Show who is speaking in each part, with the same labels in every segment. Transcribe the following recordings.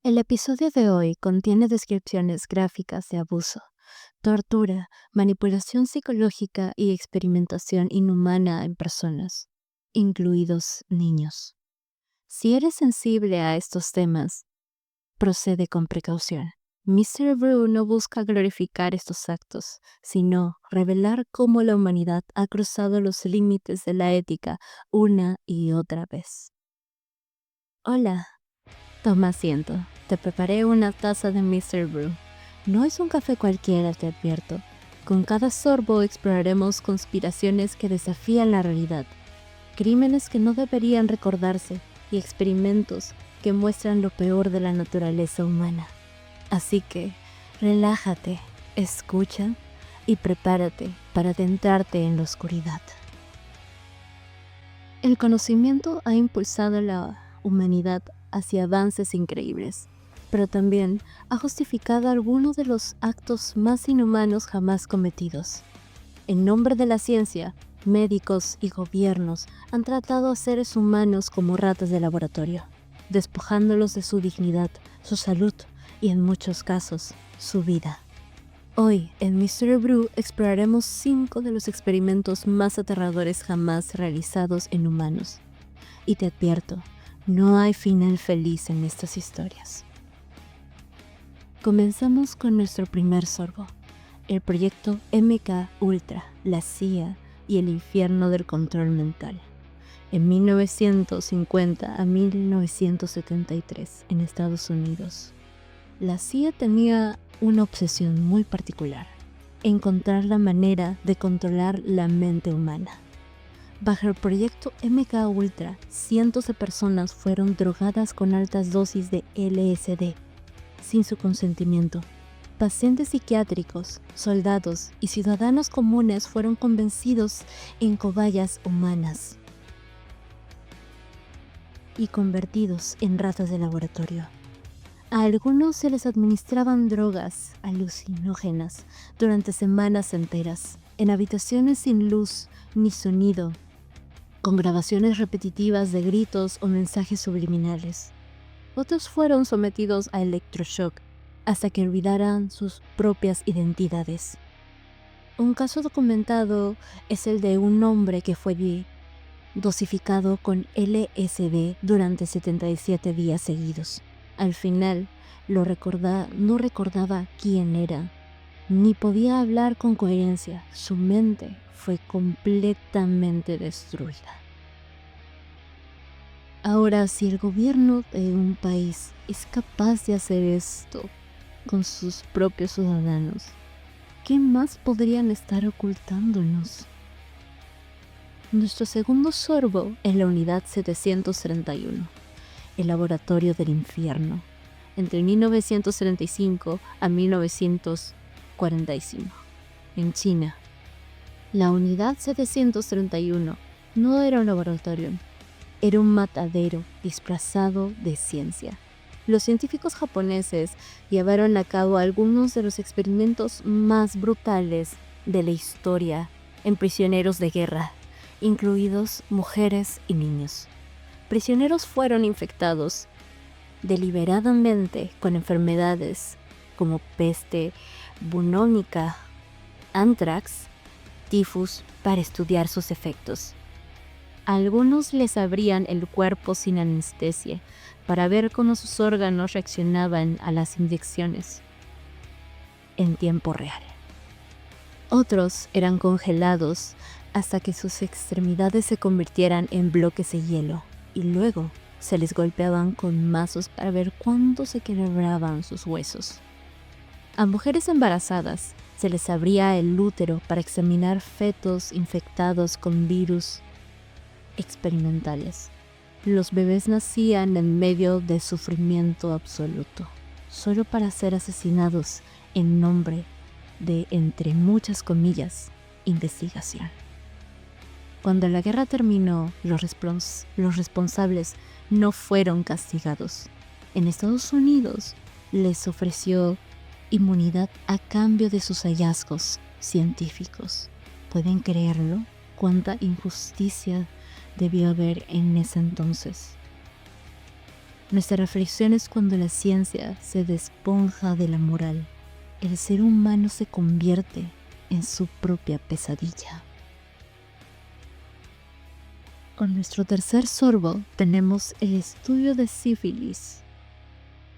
Speaker 1: El episodio de hoy contiene descripciones gráficas de abuso, tortura, manipulación psicológica y experimentación inhumana en personas, incluidos niños. Si eres sensible a estos temas, procede con precaución. Mr. Brew no busca glorificar estos actos, sino revelar cómo la humanidad ha cruzado los límites de la ética una y otra vez. Hola. Toma asiento. Te preparé una taza de Mr. Brew. No es un café cualquiera, te advierto. Con cada sorbo exploraremos conspiraciones que desafían la realidad, crímenes que no deberían recordarse y experimentos que muestran lo peor de la naturaleza humana. Así que, relájate, escucha y prepárate para adentrarte en la oscuridad. El conocimiento ha impulsado la humanidad hacia avances increíbles, pero también ha justificado algunos de los actos más inhumanos jamás cometidos. En nombre de la ciencia, médicos y gobiernos han tratado a seres humanos como ratas de laboratorio, despojándolos de su dignidad, su salud y, en muchos casos, su vida. Hoy, en Mr. Brew, exploraremos 5 de los experimentos más aterradores jamás realizados en humanos. Y te advierto, no hay final feliz en estas historias. Comenzamos con nuestro primer sorbo, el proyecto MK Ultra, la CIA y el infierno del control mental. En 1950 a 1973, en Estados Unidos, la CIA tenía una obsesión muy particular: encontrar la manera de controlar la mente humana. Bajo el proyecto MK Ultra, cientos de personas fueron drogadas con altas dosis de LSD, sin su consentimiento. Pacientes psiquiátricos, soldados y ciudadanos comunes fueron convencidos en cobayas humanas y convertidos en ratas de laboratorio. A algunos se les administraban drogas alucinógenas durante semanas enteras, en habitaciones sin luz ni sonido, con grabaciones repetitivas de gritos o mensajes subliminales. Otros fueron sometidos a electroshock hasta que olvidaran sus propias identidades. Un caso documentado es el de un hombre que fue dosificado con LSD durante 77 días seguidos. Al final, no recordaba quién era, ni podía hablar con coherencia. Su mente fue completamente destruida. Ahora, si el gobierno de un país es capaz de hacer esto con sus propios ciudadanos, ¿qué más podrían estar ocultándonos? Nuestro segundo sorbo es la Unidad 731, el laboratorio del infierno, entre 1935 a 1945, en China. La Unidad 731 no era un laboratorio, era un matadero disfrazado de ciencia. Los científicos japoneses llevaron a cabo algunos de los experimentos más brutales de la historia en prisioneros de guerra, incluidos mujeres y niños. Prisioneros fueron infectados deliberadamente con enfermedades como peste bubónica, anthrax, tifus, para estudiar sus efectos. A algunos les abrían el cuerpo sin anestesia para ver cómo sus órganos reaccionaban a las inyecciones en tiempo real. Otros eran congelados hasta que sus extremidades se convirtieran en bloques de hielo, y luego se les golpeaban con mazos para ver cuándo se quebraban sus huesos. A mujeres embarazadas se les abría el útero para examinar fetos infectados con virus experimentales. Los bebés nacían en medio de sufrimiento absoluto, solo para ser asesinados en nombre de, entre muchas comillas, investigación. Cuando la guerra terminó, los responsables no fueron castigados. En Estados Unidos les ofreció inmunidad a cambio de sus hallazgos científicos. ¿Pueden creerlo? ¿Cuánta injusticia debió haber en ese entonces? Nuestra reflexión es cuando la ciencia se despoja de la moral. El ser humano se convierte en su propia pesadilla. Con nuestro tercer sorbo tenemos el estudio de sífilis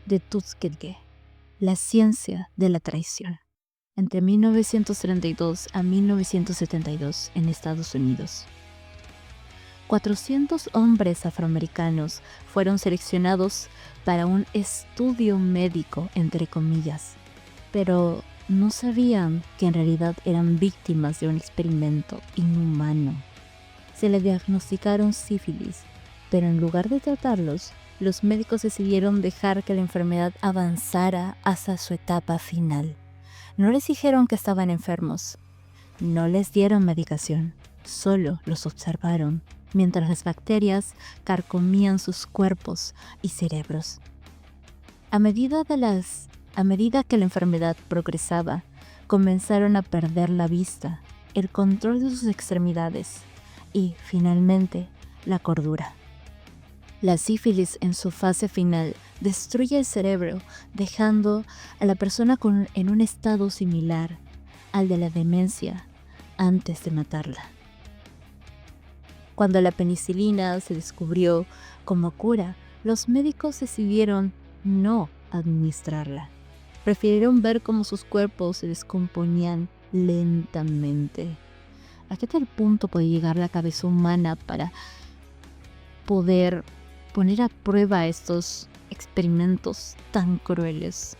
Speaker 1: de Tuskegee, la ciencia de la traición, entre 1932 a 1972 en Estados Unidos. 400 hombres afroamericanos fueron seleccionados para un estudio médico, entre comillas, pero no sabían que en realidad eran víctimas de un experimento inhumano. Se les diagnosticaron sífilis, pero en lugar de tratarlos, los médicos decidieron dejar que la enfermedad avanzara hasta su etapa final. No les dijeron que estaban enfermos, no les dieron medicación, solo los observaron mientras las bacterias carcomían sus cuerpos y cerebros. A medida que la enfermedad progresaba, comenzaron a perder la vista, el control de sus extremidades y, finalmente, la cordura. La sífilis en su fase final destruye el cerebro, dejando a la persona en un estado similar al de la demencia antes de matarla. Cuando la penicilina se descubrió como cura, los médicos decidieron no administrarla. Prefirieron ver cómo sus cuerpos se descomponían lentamente. ¿A qué tal punto puede llegar la cabeza humana para poder poner a prueba estos experimentos tan crueles?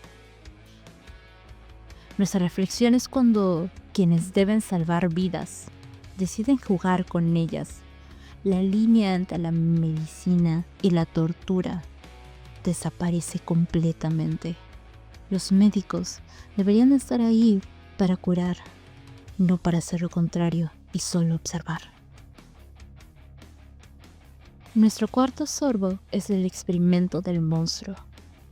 Speaker 1: Nuestra reflexión es cuando quienes deben salvar vidas deciden jugar con ellas. La línea entre la medicina y la tortura desaparece completamente. Los médicos deberían estar ahí para curar, no para hacer lo contrario y solo observar. Nuestro cuarto sorbo es el experimento del monstruo,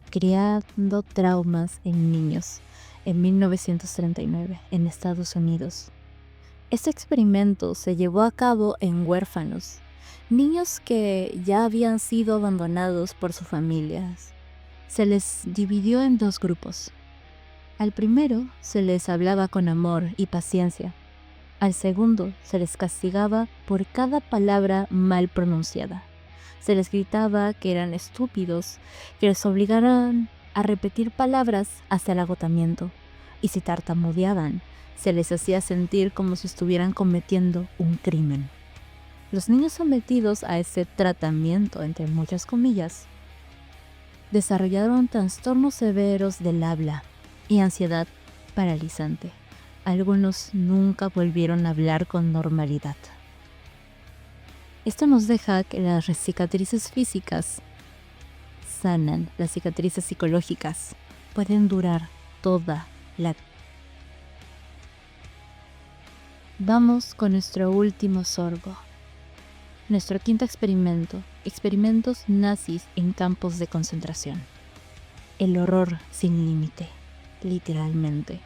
Speaker 1: creando traumas en niños en 1939 en Estados Unidos. Este experimento se llevó a cabo en huérfanos, niños que ya habían sido abandonados por sus familias. Se les dividió en dos grupos. Al primero se les hablaba con amor y paciencia. Al segundo se les castigaba por cada palabra mal pronunciada. Se les gritaba que eran estúpidos, que les obligaran a repetir palabras hasta el agotamiento, y si tartamudeaban, se les hacía sentir como si estuvieran cometiendo un crimen. Los niños sometidos a ese tratamiento, entre muchas comillas, desarrollaron trastornos severos del habla y ansiedad paralizante. Algunos nunca volvieron a hablar con normalidad. Esto nos deja que las cicatrices físicas sanan, las cicatrices psicológicas pueden durar toda la vida. Vamos con nuestro último sorbo. Nuestro quinto experimento, experimentos nazis en campos de concentración. El horror sin límite, literalmente.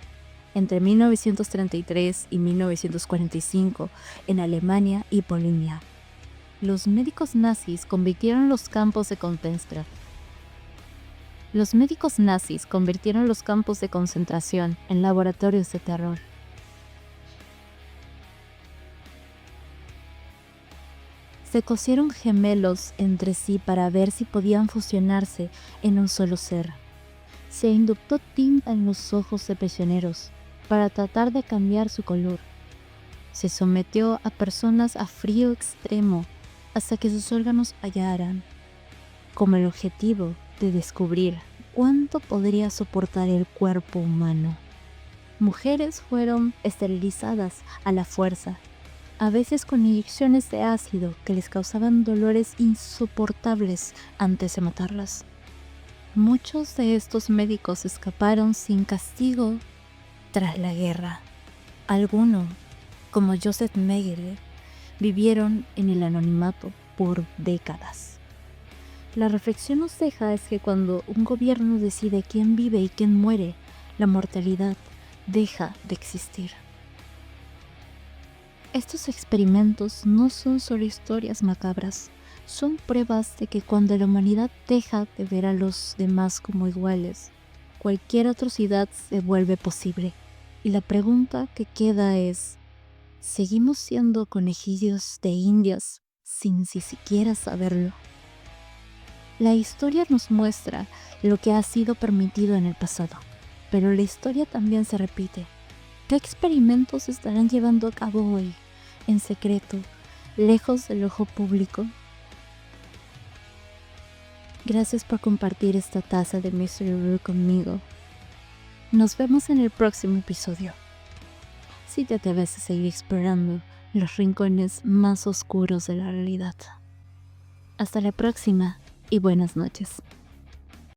Speaker 1: Entre 1933 y 1945 en Alemania y Polonia, los médicos nazis convirtieron los campos de concentración en laboratorios de terror. Se cosieron gemelos entre sí para ver si podían fusionarse en un solo ser. Se inyectó tinta en los ojos de prisioneros para tratar de cambiar su color. Se sometió a personas a frío extremo hasta que sus órganos fallaran, con el objetivo de descubrir cuánto podría soportar el cuerpo humano. Mujeres fueron esterilizadas a la fuerza, a veces con inyecciones de ácido que les causaban dolores insoportables antes de matarlas. Muchos de estos médicos escaparon sin castigo tras la guerra. Algunos, como Joseph Mengele, vivieron en el anonimato por décadas. La reflexión nos deja es que cuando un gobierno decide quién vive y quién muere, la mortalidad deja de existir. Estos experimentos no son solo historias macabras, son pruebas de que cuando la humanidad deja de ver a los demás como iguales, cualquier atrocidad se vuelve posible. Y la pregunta que queda es, ¿seguimos siendo conejillos de indias sin siquiera saberlo? La historia nos muestra lo que ha sido permitido en el pasado, pero la historia también se repite. ¿Qué experimentos se estarán llevando a cabo hoy, en secreto, lejos del ojo público? Gracias por compartir esta taza de Mystery Brew conmigo. Nos vemos en el próximo episodio. Si te atreves a seguir explorando los rincones más oscuros de la realidad. Hasta la próxima y buenas noches.